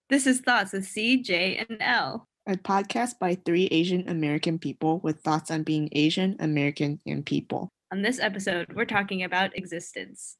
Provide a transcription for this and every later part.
This is Thoughts with C, J, and L. A podcast by three Asian American people with thoughts on being Asian, American, and people. On this episode, we're talking about existence.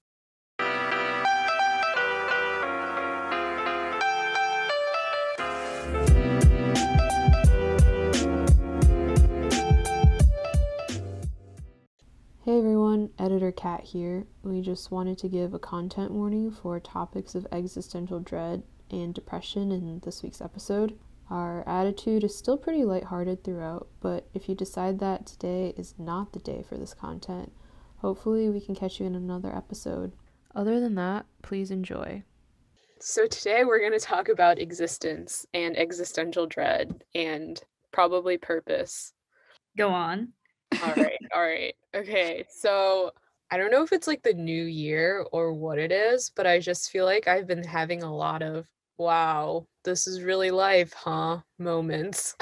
Hey everyone, Editor Kat here. We just wanted to give a content warning for topics of existential dread and depression in this week's episode. Our attitude is still pretty lighthearted throughout, but if you decide that today is not the day for this content, hopefully we can catch you in another episode. Other than that, please enjoy. So today we're going to talk about existence and existential dread and probably purpose. Go on. All right. Okay, so I don't know if it's like the new year or what it is, but I just feel like I've been having a lot of, wow, this is really life, huh, moments.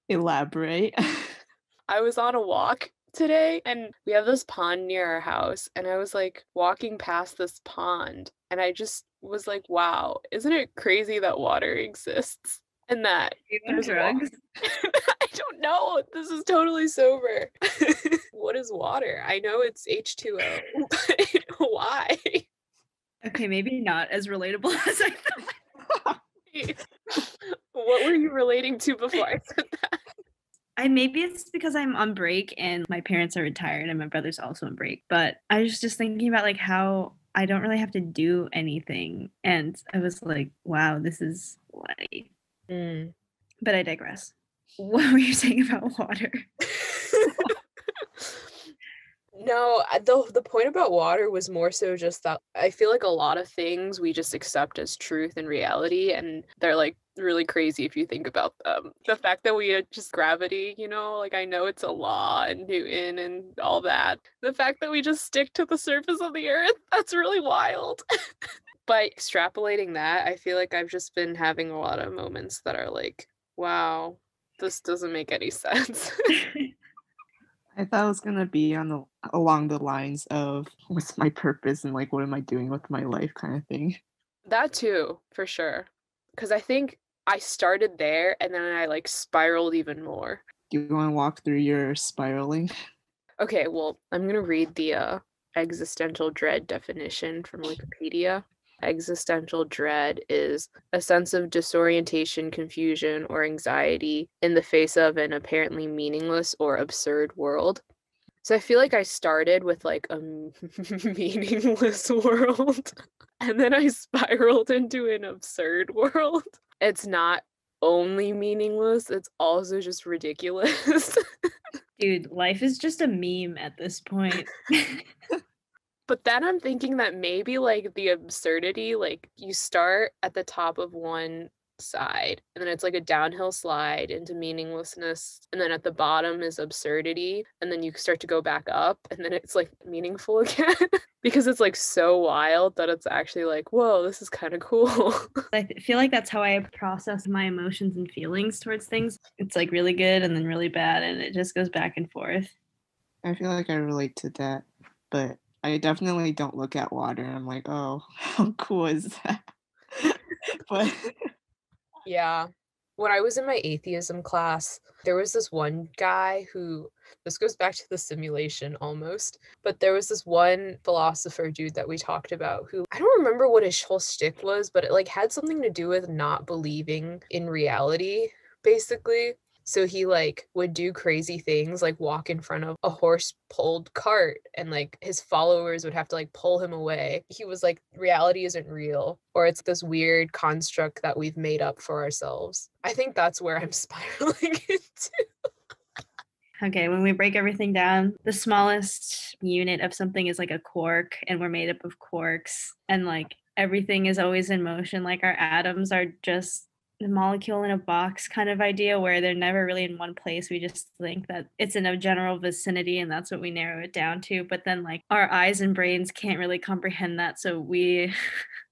Elaborate. I was on a walk today and we have this pond near our house and I was like walking past this pond and I just was like, wow, isn't it crazy that water exists? And that There's drugs. I don't know. This is totally sober. What is water? I know it's H2O, but why? Okay, maybe not as relatable as I thought. What were you relating to before I said that? Maybe it's because I'm on break and my parents are retired and my brother's also on break. But I was just thinking about like how I don't really have to do anything. And I was like, wow, this is life. But I digress. What were you saying about water? No, the point about water was more so just that I feel like a lot of things we just accept as truth and reality, and they're like really crazy if you think about them. The fact that we just gravity, like I know it's a law and Newton and all that. The fact that we just stick to the surface of the earth, that's really wild. But extrapolating that, I feel like I've just been having a lot of moments that are like, wow, this doesn't make any sense. I thought it was gonna be along the lines of what's my purpose and like what am I doing with my life kind of thing. That too, for sure. Because I think I started there and then I like spiraled even more. Do you want to walk through your spiraling? Okay, well, I'm gonna read the existential dread definition from Wikipedia. Existential dread is a sense of disorientation, confusion, or anxiety in the face of an apparently meaningless or absurd world. So I feel like I started with like a meaningless world, and then I spiraled into an absurd world. It's not only meaningless, it's also just ridiculous. Dude, life is just a meme at this point. But then I'm thinking that maybe like the absurdity, like you start at the top of one side and then it's like a downhill slide into meaninglessness, and then at the bottom is absurdity, and then you start to go back up and then it's like meaningful again because it's like so wild that it's actually like, whoa, this is kind of cool. I feel like that's how I process my emotions and feelings towards things. It's like really good and then really bad, and it just goes back and forth. I feel like I relate to that, but I definitely don't look at water and I'm like, oh, how cool is that? But Yeah. When I was in my atheism class, there was this one guy who, this goes back to the simulation almost, but there was this one philosopher dude that we talked about who, I don't remember what his whole shtick was, but it like had something to do with not believing in reality, basically. So he like would do crazy things like walk in front of a horse-pulled cart and like his followers would have to like pull him away. He was like, reality isn't real, or it's this weird construct that we've made up for ourselves. I think that's where I'm spiraling into. Okay, when we break everything down, the smallest unit of something is like a quark, and we're made up of quarks, and like everything is always in motion. Like our atoms are just the molecule in a box kind of idea where they're never really in one place. We just think that it's in a general vicinity and that's what we narrow it down to. But then like our eyes and brains can't really comprehend that. So we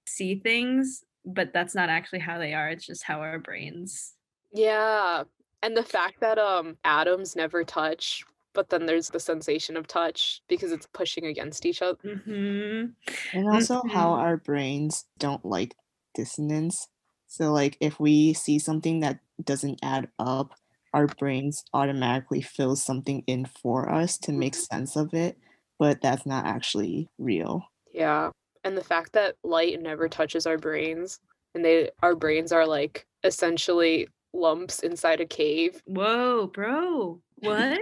see things, but that's not actually how they are. It's just how our brains. Yeah. And the fact that atoms never touch but then there's the sensation of touch because it's pushing against each other. Mm-hmm. And also how Mm-hmm. our brains don't like dissonance. So like if we see something that doesn't add up, our brains automatically fill something in for us to make sense of it, but that's not actually real. Yeah. And the fact that light never touches our brains and our brains are like essentially lumps inside a cave. Whoa, bro. What?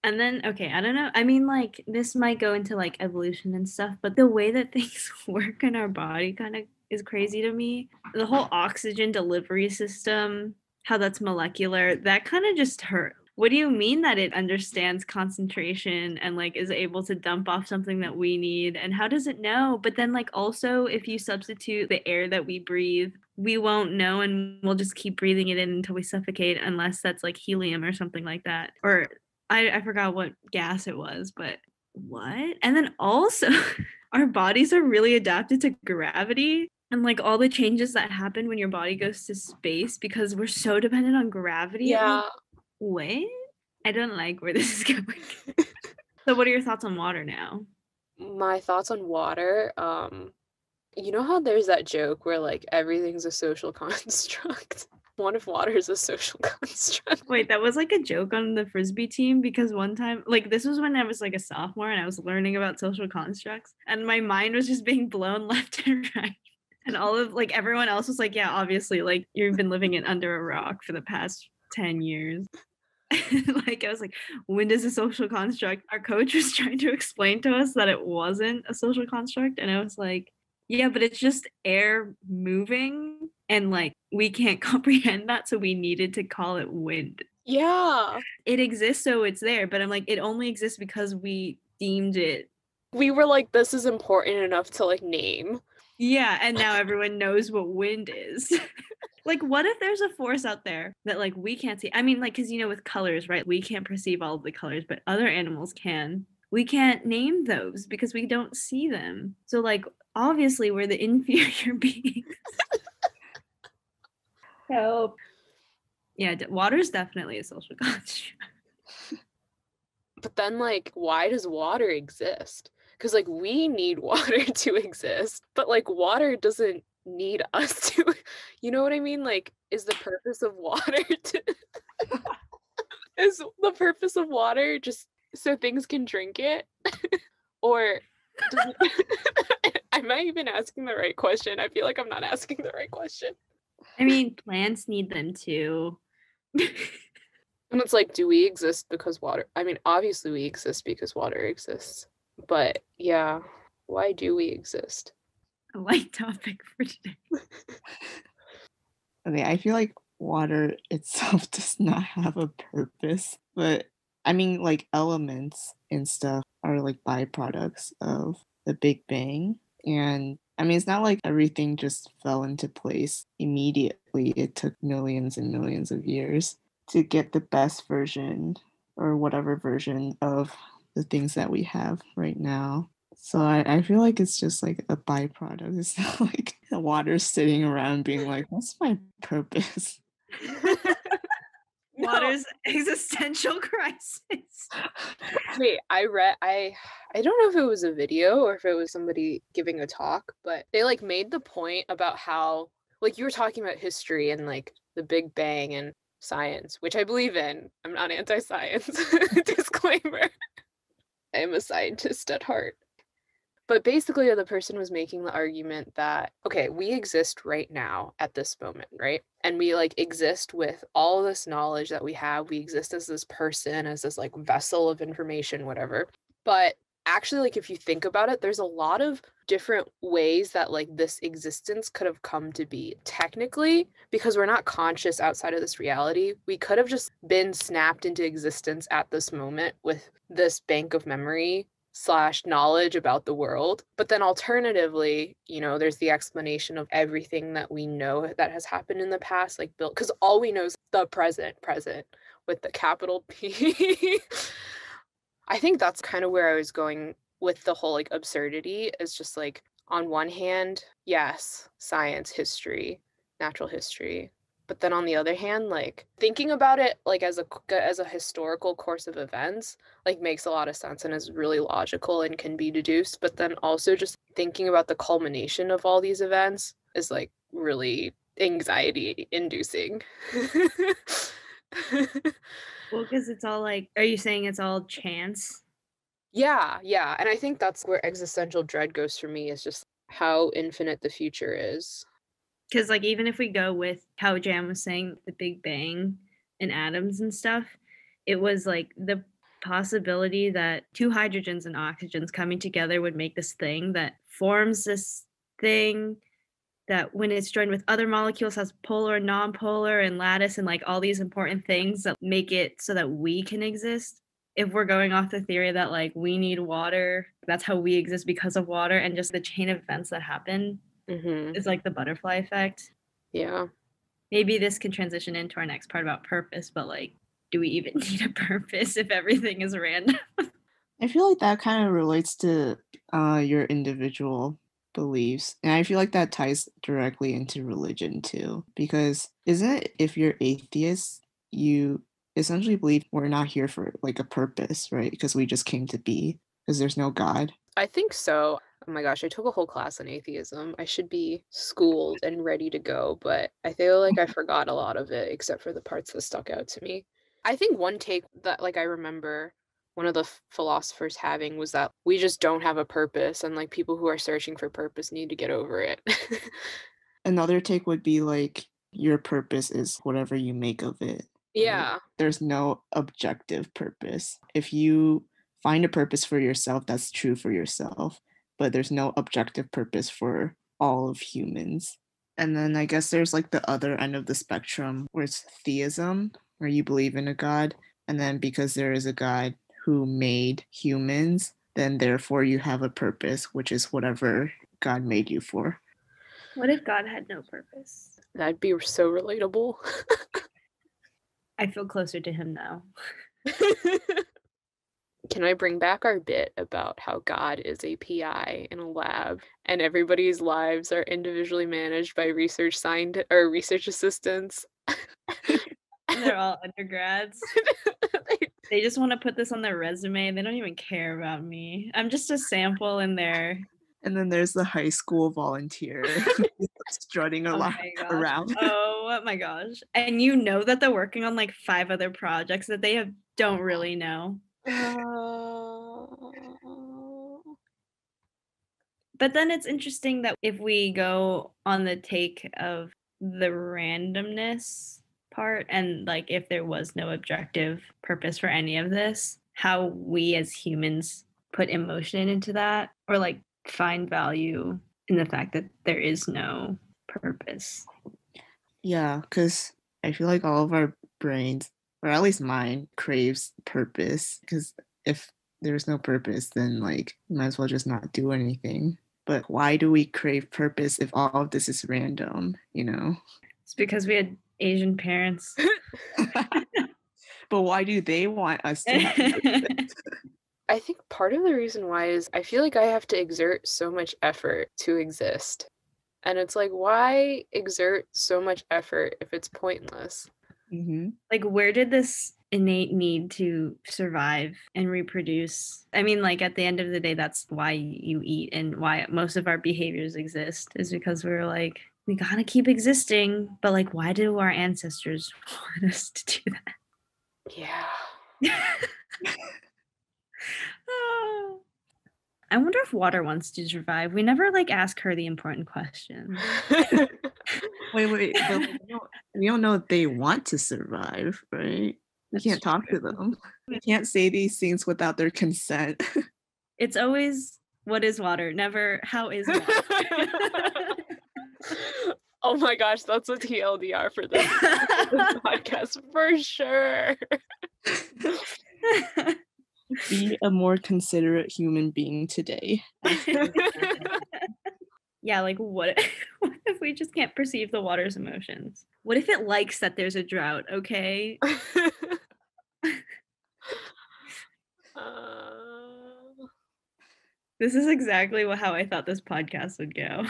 And then, okay, I don't know. I mean, like, this might go into like evolution and stuff, but the way that things work in our body kind of is crazy to me. The whole oxygen delivery system, how that's molecular, that kind of just hurt. What do you mean that it understands concentration and like is able to dump off something that we need? And how does it know? But then, like, also, if you substitute the air that we breathe, we won't know and we'll just keep breathing it in until we suffocate, unless that's like helium or something like that. Or I forgot what gas it was, but what? And then also, our bodies are really adapted to gravity and like all the changes that happen when your body goes to space because we're so dependent on gravity. Yeah. What? I don't like where this is going. So, what are your thoughts on water now? My thoughts on water, you know how there's that joke where like everything's a social construct? What if water is a social construct? Wait, that was like a joke on the frisbee team because one time, like, this was when I was like a sophomore and I was learning about social constructs, and my mind was just being blown left and right. And all of like everyone else was like, yeah, obviously, like, you've been living it under a rock for the past 10 years. Like, I was like, wind is a social construct. Our coach was trying to explain to us that it wasn't a social construct. And I was like, yeah, but it's just air moving. And like, we can't comprehend that. So we needed to call it wind. Yeah. It exists, so it's there. But I'm like, it only exists because we deemed it. We were like, this is important enough to like name. Yeah. And now everyone knows what wind is. Like, what if there's a force out there that like we can't see? I mean, like, because with colors, right? We can't perceive all of the colors, but other animals can. We can't name those because we don't see them. So like, obviously we're the inferior beings. Help. Yeah, water's definitely a social construct. But then like, why does water exist? Because like we need water to exist, but like water doesn't need us to, you know what I mean? Like, is the purpose of water is the purpose of water just so things can drink it? Or am I even asking the right question? I feel like I'm not asking the right question. I mean, plants need them too. And it's like, do we exist because water? I mean, obviously we exist because water exists. But yeah, why do we exist? A light topic for today. Okay, I feel like water itself does not have a purpose, but I mean, like elements and stuff are like byproducts of the Big Bang. And I mean, it's not like everything just fell into place immediately. It took millions and millions of years to get the best version or whatever version of the things that we have right now. So I feel like it's just like a byproduct. It's not like the water sitting around being like, what's my purpose? Water's existential crisis. Wait, I don't know if it was a video or if it was somebody giving a talk, but they like made the point about how like you were talking about history and like the Big Bang and science, which I believe in. I'm not anti-science. Disclaimer. I am a scientist at heart. But basically, the person was making the argument that, okay, we exist right now at this moment, right? And we like exist with all this knowledge that we have. We exist as this person, as this like vessel of information, whatever. But actually, like if you think about it, there's a lot of different ways that like this existence could have come to be. Technically, because we're not conscious outside of this reality, we could have just been snapped into existence at this moment with this bank of memory / knowledge about the world. But then alternatively, there's the explanation of everything that we know that has happened in the past, like built, because all we know is the present with the capital P. I think that's kind of where I was going with the whole like absurdity is just like, on one hand, yes, science, history, natural history, But then on the other hand, like thinking about it like as a historical course of events, like makes a lot of sense and is really logical and can be deduced. But then also just thinking about the culmination of all these events is like really anxiety inducing. Well, because it's all like, are you saying it's all chance? Yeah. And I think that's where existential dread goes for me, is just how infinite the future is. Because like even if we go with how Jan was saying the Big Bang and atoms and stuff, it was like the possibility that two hydrogens and oxygens coming together would make this thing that forms this thing that when it's joined with other molecules has polar and non-polar and lattice and like all these important things that make it so that we can exist. If we're going off the theory that like we need water, that's how we exist because of water, and just the chain of events that happen is like the butterfly effect. Yeah. Maybe this can transition into our next part about purpose, but like, do we even need a purpose if everything is random? I feel like that kind of relates to your individual beliefs. And I feel like that ties directly into religion too. Because isn't it, if you're atheist, you essentially believe we're not here for like a purpose, right? Because we just came to be, because there's no God. I think so. Oh my gosh, I took a whole class on atheism. I should be schooled and ready to go, but I feel like I forgot a lot of it except for the parts that stuck out to me. I think one take that like I remember one of the philosophers having was that we just don't have a purpose, and like people who are searching for purpose need to get over it. Another take would be like your purpose is whatever you make of it. Right? Yeah. There's no objective purpose. If you find a purpose for yourself, that's true for yourself, but there's no objective purpose for all of humans. And then I guess there's like the other end of the spectrum where it's theism, where you believe in a God, and then because there is a God who made humans, then therefore you have a purpose, which is whatever God made you for. What if God had no purpose? That'd be so relatable. I feel closer to him now. Can I bring back our bit about how God is a PI in a lab and everybody's lives are individually managed by research assistants? And they're all undergrads. They just want to put this on their resume. They don't even care about me. I'm just a sample in there. And then there's the high school volunteer strutting around. Oh my gosh. And you know that they're working on like 5 other projects that they don't really know. But then it's interesting that if we go on the take of the randomness part, and like if there was no objective purpose for any of this, how we as humans put emotion into that, or like find value in the fact that there is no purpose. Yeah, because I feel like all of our brains, or at least mine, craves purpose, because if there's no purpose, then like you might as well just not do anything. But why do we crave purpose if all of this is random, you know? It's because we had Asian parents. But why do they want us to have purpose? I think part of the reason why is I feel like I have to exert so much effort to exist. And it's like, why exert so much effort if it's pointless? Mm-hmm. Like, where did this innate need to survive and reproduce? I mean, like, at the end of the day, that's why you eat and why most of our behaviors exist, is because we're like, we gotta keep existing. But like, why do our ancestors want us to do that? Yeah. I wonder if water wants to survive. We never like ask her the important question. Wait. But we don't know if they want to survive, right? We can't talk to them. We can't say these things without their consent. It's always, what is water? Never, how is water? Oh my gosh, that's a TLDR for this podcast for sure. Be a more considerate human being today. Yeah, like what if we just can't perceive the water's emotions? What if it likes that there's a drought, okay? This is exactly how I thought this podcast would go.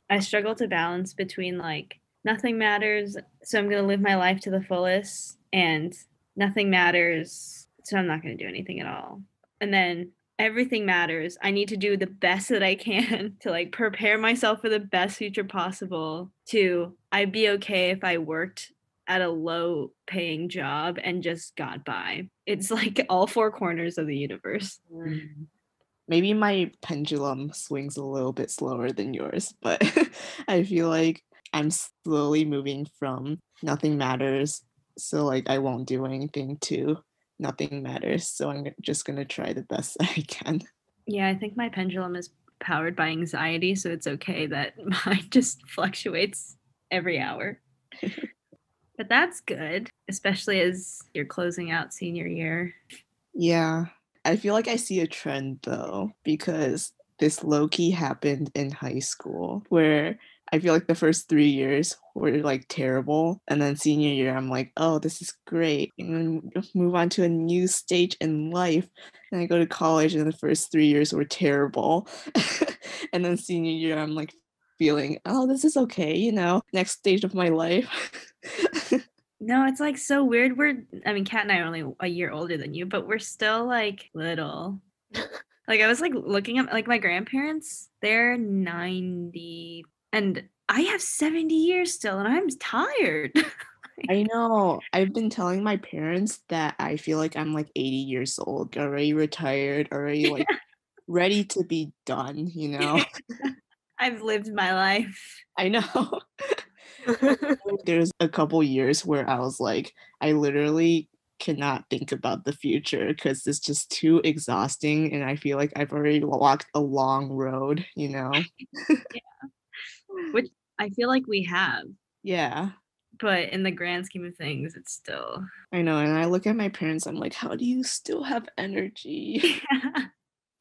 I struggle to balance between like nothing matters, so I'm going to live my life to the fullest, and nothing matters, so I'm not going to do anything at all. And then everything matters. I need to do the best that I can to like prepare myself for the best future possible. To I'd be okay if I worked at a low paying job and just got by. It's like all four corners of the universe. Mm. Maybe my pendulum swings a little bit slower than yours, but I feel like I'm slowly moving from nothing matters, so like I won't do anything, to nothing matters, so I'm just gonna try the best that I can. Yeah, I think my pendulum is powered by anxiety, so it's okay that mine just fluctuates every hour. But that's good, especially as you're closing out senior year. Yeah, I feel like I see a trend though, because this low key happened in high school where I feel like the first 3 years were like terrible. And then senior year, I'm like, oh, this is great. And then move on to a new stage in life. And I go to college, and the first 3 years were terrible. And then senior year, I'm like feeling, oh, this is okay, next stage of my life. No, it's like so weird. Kat and I are only a year older than you, but we're still like little. Like I was like looking at like my grandparents, they're 90 and I have 70 years still and I'm tired. I know. I've been telling my parents that I feel like I'm like 80 years old, already retired, already like ready to be done. I've lived my life. I know. There's a couple years where I was like, I literally cannot think about the future because it's just too exhausting, and I feel like I've already walked a long road. Yeah. Which I feel like we have. Yeah. But in the grand scheme of things, it's still. I know, and I look at my parents, I'm like, how do you still have energy?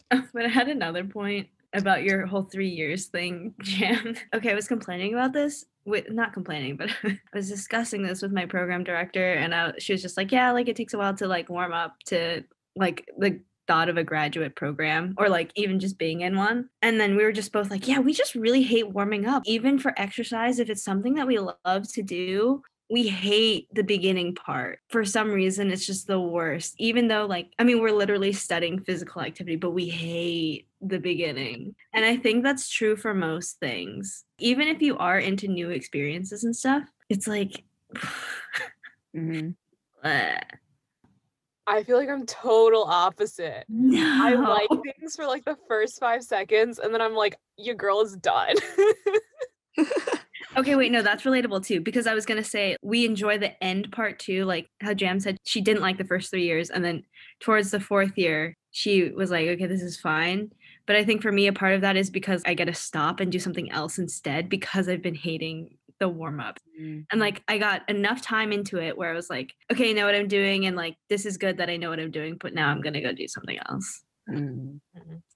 But I had another point about your whole 3 years thing, Jam. Okay, I was complaining about this. Not complaining, but I was discussing this with my program director, and she was just like, yeah, like it takes a while to like warm up to like the thought of a graduate program or like even just being in one. And then we were just both like, yeah, we just really hate warming up. Even for exercise, if it's something that we love to do, we hate the beginning part. For some reason, it's just the worst. Even though we're literally studying physical activity, but we hate the beginning. And I think that's true for most things. Even if you are into new experiences and stuff, it's like Mhm. I feel like I'm total opposite. No. I like things for like the first 5 seconds and then I'm like, your girl is done. Okay, wait, no, that's relatable too, because I was going to say we enjoy the end part too, like how Jam said she didn't like the first 3 years, and then towards the 4th year, she was like, okay, this is fine. But I think for me, a part of that is because I get to stop and do something else instead because I've been hating the warm-up. Mm. And like I got enough time into it where I was like, okay, I know what I'm doing, and like this is good that I know what I'm doing, but now I'm going to go do something else. Mm.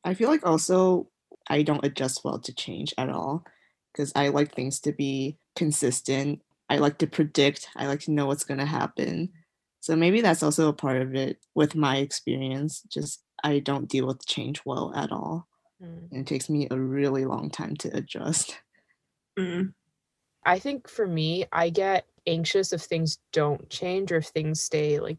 I feel like also I don't adjust well to change at all, because I like things to be consistent. I like to predict. I like to know what's going to happen. So maybe that's also a part of it with my experience. Just I don't deal with change well at all. And it takes me a really long time to adjust. Mm. I think for me, I get anxious if things don't change or if things stay like,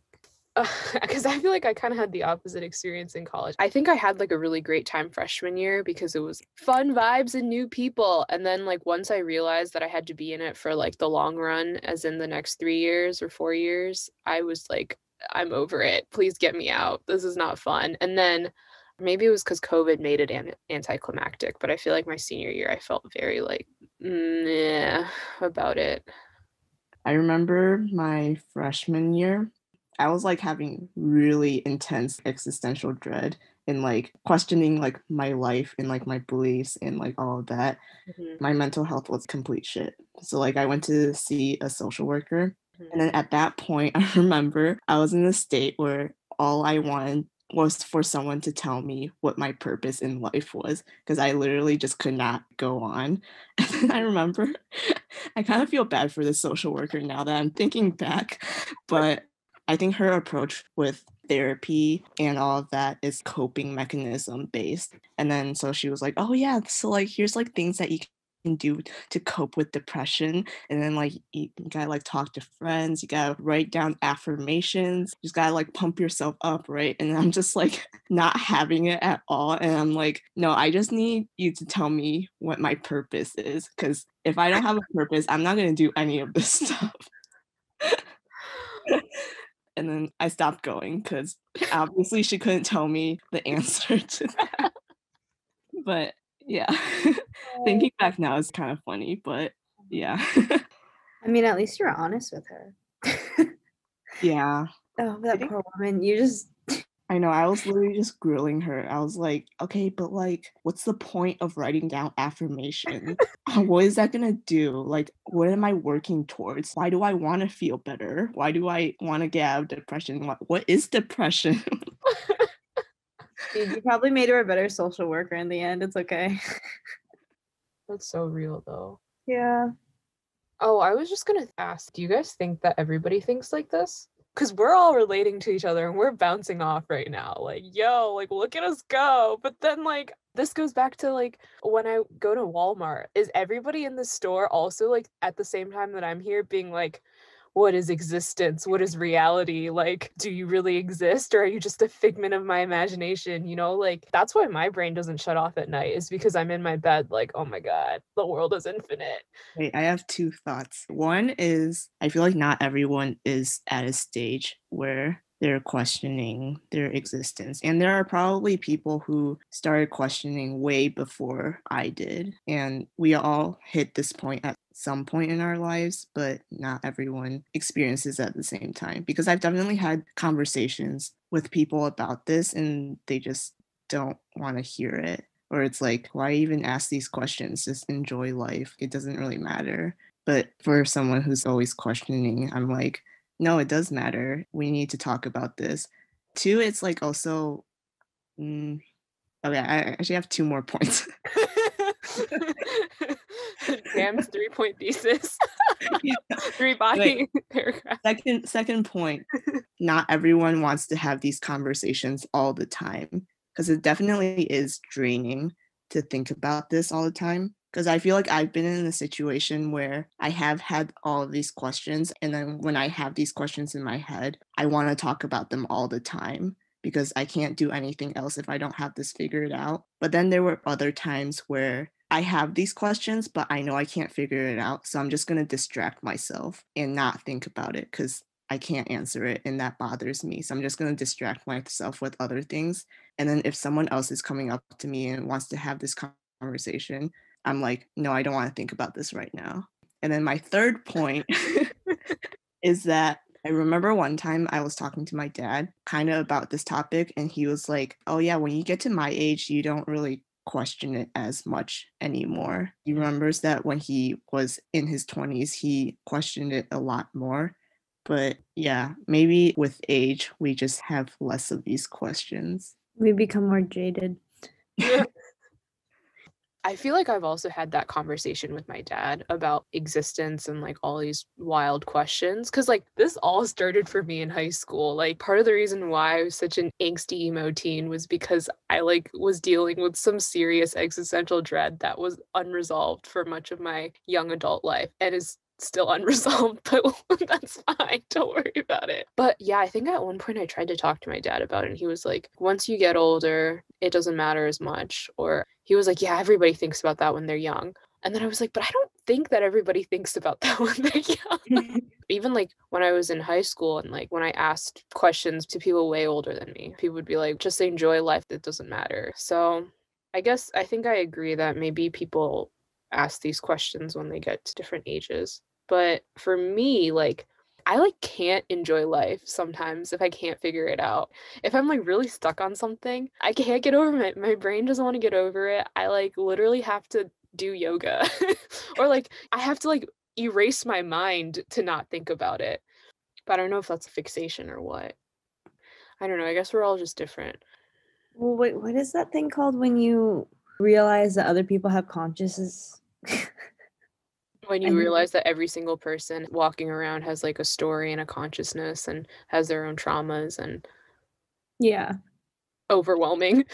because I feel like I kind of had the opposite experience in college. I think I had like a really great time freshman year because it was fun vibes and new people. And then like once I realized that I had to be in it for like the long run, as in the next 3 years or 4 years, I was like, I'm over it. Please get me out. This is not fun. And then maybe it was because COVID made it anticlimactic, but I feel like my senior year, I felt very like, yeah, about it. I remember my freshman year, I was like having really intense existential dread and like questioning like my life and like my beliefs and like all of that. My mental health was complete shit. So like I went to see a social worker. And then at that point, I remember I was in a state where all I wanted was for someone to tell me what my purpose in life was, because I literally just could not go on. And then I remember I kind of feel bad for the social worker now that I'm thinking back, but I think her approach with therapy and all of that is coping mechanism based. And then so she was like, oh yeah, so like here's like things that you can do to cope with depression. And then like you gotta like talk to friends, you gotta write down affirmations, you just gotta like pump yourself up, right? And I'm just like not having it at all. And I'm like, no, I just need you to tell me what my purpose is. Because if I don't have a purpose, I'm not gonna do any of this stuff. And then I stopped going because obviously she couldn't tell me the answer to that. But yeah, thinking back now is kind of funny, but yeah. I mean, at least you're honest with her. Yeah, Oh, that poor woman. You just I know. I was literally just grilling her. I was like, okay, but like, what's the point of writing down affirmation? What is that gonna do? Like, what am I working towards? Why do I want to feel better? Why do I want to get out of depression? What is depression? Dude, you probably made her a better social worker in the end. It's okay. That's so real, though. Yeah. Oh, I was just gonna ask, do you guys think that everybody thinks like this? Because we're all relating to each other and we're bouncing off right now. Like, yo, like, look at us go. But then, like, this goes back to, like, when I go to Walmart, is everybody in the store also, like, at the same time that I'm here being like, what is existence? What is reality? Like, do you really exist or are you just a figment of my imagination? You know, like, that's why my brain doesn't shut off at night, is because I'm in my bed like, oh my God, the world is infinite. Wait, I have two thoughts. One is I feel like not everyone is at a stage where they're questioning their existence. And there are probably people who started questioning way before I did. And we all hit this point at some point in our lives, but not everyone experiences at the same time. Because I've definitely had conversations with people about this and they just don't want to hear it. Or it's like, why even ask these questions? Just enjoy life. It doesn't really matter. But for someone who's always questioning, I'm like, no, it does matter. We need to talk about this. Two, it's like also, okay, I actually have two more points. Graham's 3-point thesis. Yeah. 3-body paragraph. Second point, not everyone wants to have these conversations all the time. Because it definitely is draining to think about this all the time. Because I feel like I've been in a situation where I have had all of these questions. And then when I have these questions in my head, I want to talk about them all the time because I can't do anything else if I don't have this figured out. But then there were other times where I have these questions, but I know I can't figure it out. So I'm just going to distract myself and not think about it because I can't answer it and that bothers me. So I'm just going to distract myself with other things. And then if someone else is coming up to me and wants to have this conversation, I'm like, no, I don't want to think about this right now. And then my third point is that I remember one time I was talking to my dad kind of about this topic, and he was like, oh yeah, when you get to my age, you don't really question it as much anymore. He remembers that when he was in his 20s, he questioned it a lot more. But yeah, maybe with age, we just have less of these questions. We become more jaded. I feel like I've also had that conversation with my dad about existence and like all these wild questions. Cause like this all started for me in high school. Like part of the reason why I was such an angsty emo teen was because I like was dealing with some serious existential dread that was unresolved for much of my young adult life and is still unresolved, but that's fine. Don't worry about it. But yeah, I think at one point I tried to talk to my dad about it and he was like, once you get older, it doesn't matter as much. Or he was like, yeah, everybody thinks about that when they're young. And then I was like, but I don't think that everybody thinks about that when they're young. Even like when I was in high school and like when I asked questions to people way older than me, people would be like, just enjoy life. It doesn't matter. So I guess I think I agree that maybe people ask these questions when they get to different ages. But for me, like, I like can't enjoy life sometimes if I can't figure it out. If I'm like really stuck on something, I can't get over it. My brain doesn't want to get over it. I like literally have to do yoga or like I have to like erase my mind to not think about it. But I don't know if that's a fixation or what. I don't know. I guess we're all just different. Well, wait, what is that thing called when you realize that other people have consciousness? When you realize that every single person walking around has like a story and a consciousness and has their own traumas and Yeah. overwhelming.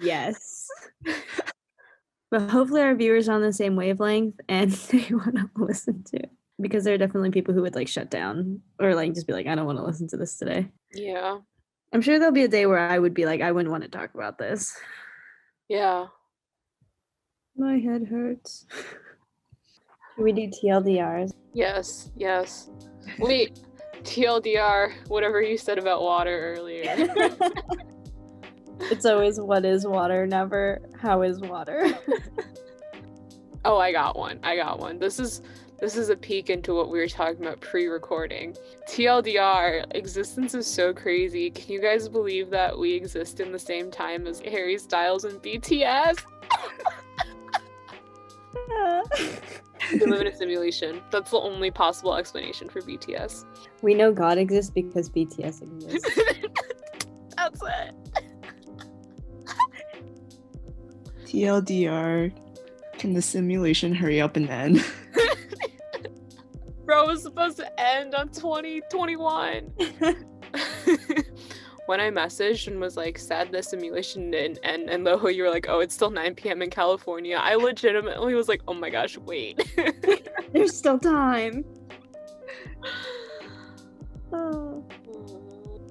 Yes. But hopefully our viewers are on the same wavelength and they want to listen to it. Because there are definitely people who would like shut down or like just be like, I don't want to listen to this today. Yeah. I'm sure there'll be a day where I would be like, I wouldn't want to talk about this. Yeah. My head hurts. Should we do TLDRs? Yes. Wait, TLDR, whatever you said about water earlier. It's always what is water, never how is water. Oh, I got one. This is a peek into what we were talking about pre-recording. TLDR, existence is so crazy. Can you guys believe that we exist in the same time as Harry Styles and BTS? We live in a simulation. That's the only possible explanation for BTS. We know God exists because BTS exists. That's it. TLDR, can the simulation hurry up and end? Bro, it was supposed to end on 2021. When I messaged and was like, sad the simulation didn't end, and though you were like, oh, it's still 9 p.m. in California, I legitimately was like, oh my gosh, wait. There's still time. Oh.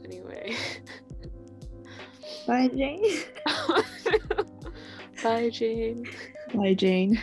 Anyway. Bye, Jane. Bye, Jane. Bye, Jane.